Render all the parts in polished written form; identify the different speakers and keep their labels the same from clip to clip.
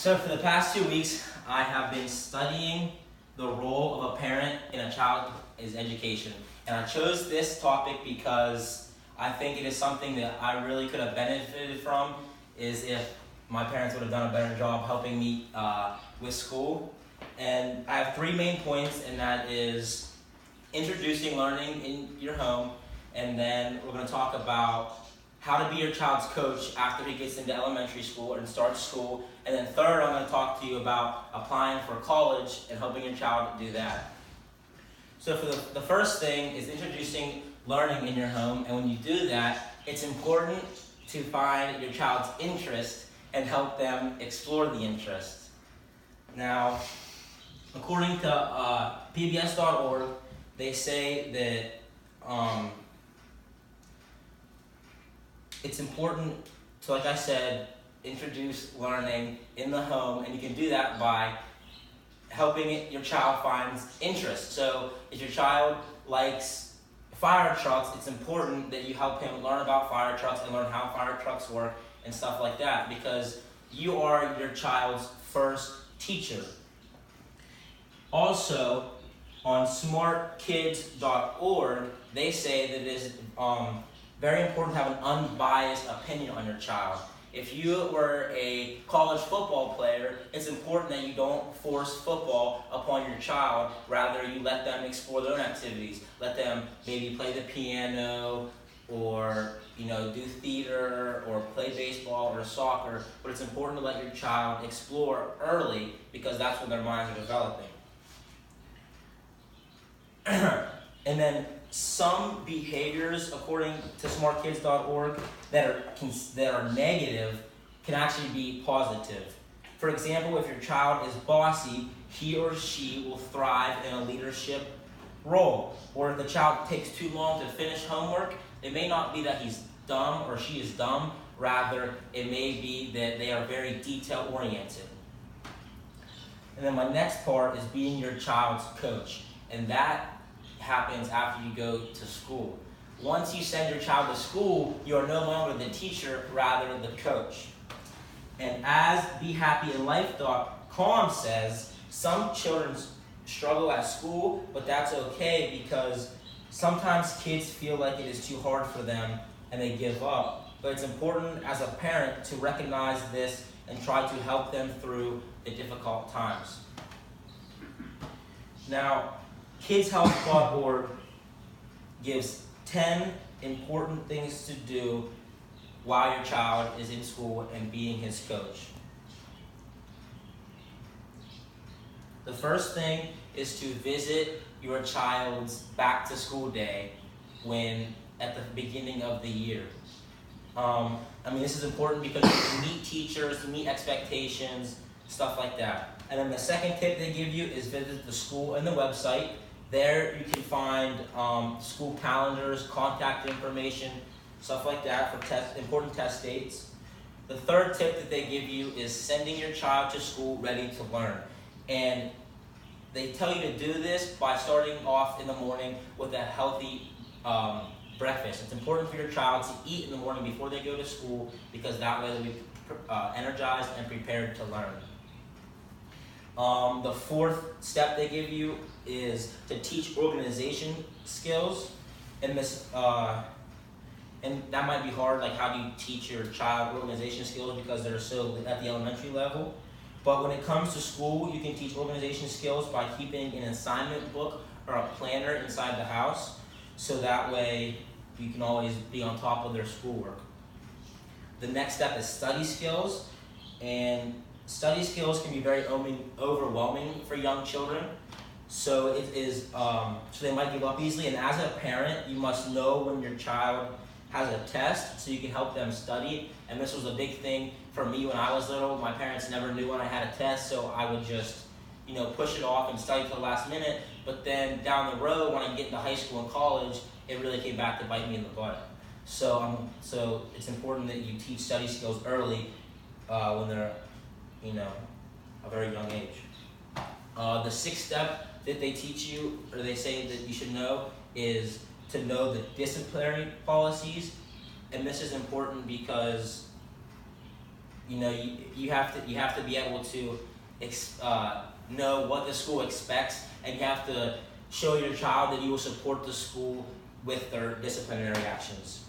Speaker 1: So for the past 2 weeks, I have been studying the role of a parent in a child's education. And I chose this topic because I think it is something that I really could have benefited from, is if my parents would have done a better job helping me with school. And I have 3 main points, and that is introducing learning in your home, and then we're going to talk about how to be your child's coach after he gets into elementary school and starts school. And then third, I'm going to talk to you about applying for college and helping your child do that. So for the first thing is introducing learning in your home. And when you do that, it's important to find your child's interest and help them explore the interest. Now, according to PBS.org, they say that it's important to, like I said, introduce learning in the home, and you can do that by helping your child find interest. So if your child likes fire trucks, it's important that you help him learn about fire trucks and learn how fire trucks work and stuff like that, because you are your child's first teacher. Also, on smartkids.org, they say that it is very important to have an unbiased opinion on your child. If you were a college football player, it's important that you don't force football upon your child. Rather, you let them explore their own activities. Let them maybe play the piano, or do theater, or play baseball or soccer. But it's important to let your child explore early, because that's when their minds are developing. And then some behaviors, according to smartkids.org, that are negative can actually be positive. For example, if your child is bossy, he or she will thrive in a leadership role. Or if the child takes too long to finish homework, it may not be that he's dumb or she is dumb. Rather, it may be that they are very detail-oriented. And then my next part is being your child's coach. And that happens after you go to school. Once you send your child to school, you are no longer the teacher, rather the coach. And as BeHappyInLife.com says, some children struggle at school, but that's okay, because sometimes kids feel like it is too hard for them and they give up. But it's important as a parent to recognize this and try to help them through the difficult times. Now, KidsHealth.org gives 10 important things to do while your child is in school and being his coach. The first thing is to visit your child's back to school day at the beginning of the year. This is important because you meet teachers, meet expectations, stuff like that. And then the second tip they give you is visit the school and the website. There you can find school calendars, contact information, stuff like that for important test dates. The third tip that they give you is sending your child to school ready to learn. And they tell you to do this by starting off in the morning with a healthy breakfast. It's important for your child to eat in the morning before they go to school, because that way they'll be energized and prepared to learn. The fourth step they give you is to teach organization skills, and that might be hard. Like, how do you teach your child organization skills, because they're so at the elementary level? But when it comes to school, you can teach organization skills by keeping an assignment book or a planner inside the house, so that way you can always be on top of their schoolwork. The next step is study skills, and study skills can be very overwhelming for young children, so they might give up easily. And as a parent, you must know when your child has a test, so you can help them study. And this was a big thing for me when I was little. My parents never knew when I had a test, so I would just push it off and study till the last minute. But then down the road, when I get into high school and college, it really came back to bite me in the butt. So it's important that you teach study skills early when they're a very young age. The sixth step that they teach you, or they say that you should know, is to know the disciplinary policies. And this is important because you have to be able to know what the school expects, and you have to show your child that you will support the school with their disciplinary actions.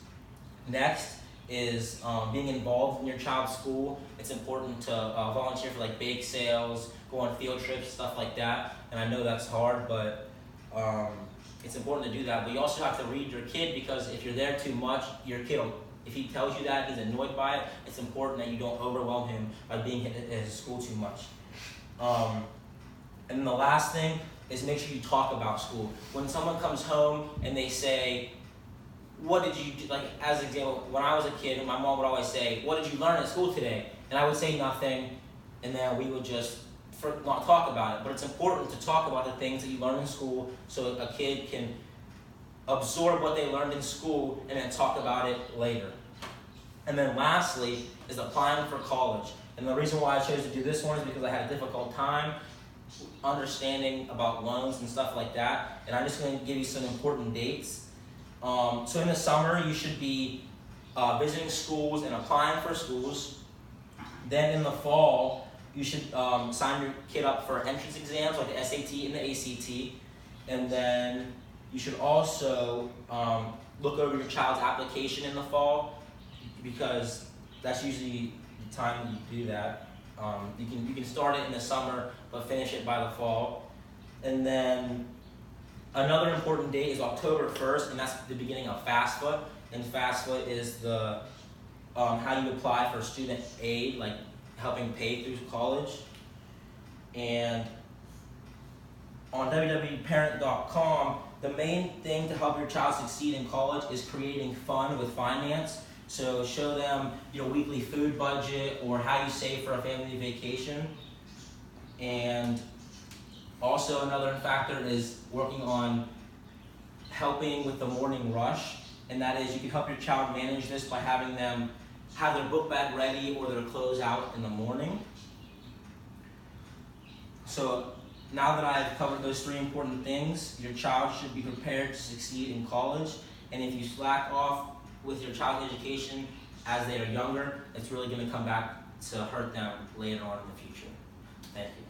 Speaker 1: Next is being involved in your child's school. It's important to volunteer for like bake sales, go on field trips, stuff like that. And I know that's hard, but it's important to do that. But you also have to read your kid, because if you're there too much, your kid will, if he tells you that, he's annoyed by it, it's important that you don't overwhelm him by being at his school too much. And then the last thing is make sure you talk about school. When someone comes home and they say, what did you do? Like, as an example, when I was a kid, my mom would always say, what did you learn at school today? And I would say nothing, and then we would just not talk about it. But it's important to talk about the things that you learn in school, so a kid can absorb what they learned in school and then talk about it later. And then lastly is applying for college. And the reason why I chose to do this one is because I had a difficult time understanding about loans and stuff like that. And I'm just going to give you some important dates. So in the summer, you should be visiting schools and applying for schools. Then in the fall, you should sign your kid up for entrance exams like the SAT and the ACT. And then you should also look over your child's application in the fall, because that's usually the time that you do that. You can start it in the summer, but finish it by the fall. And then another important date is October 1st, and that's the beginning of FAFSA. And FAFSA is the how you apply for student aid, like helping pay through college. And on www.parent.com, the main thing to help your child succeed in college is creating fun with finance. So show them your weekly food budget or how you save for a family vacation. And also another factor is working on helping with the morning rush. And that is, you can help your child manage this by having them have their book bag ready or their clothes out in the morning. So now that I've covered those three important things, your child should be prepared to succeed in college. And if you slack off with your child's education as they are younger, it's really going to come back to hurt them later on in the future. Thank you.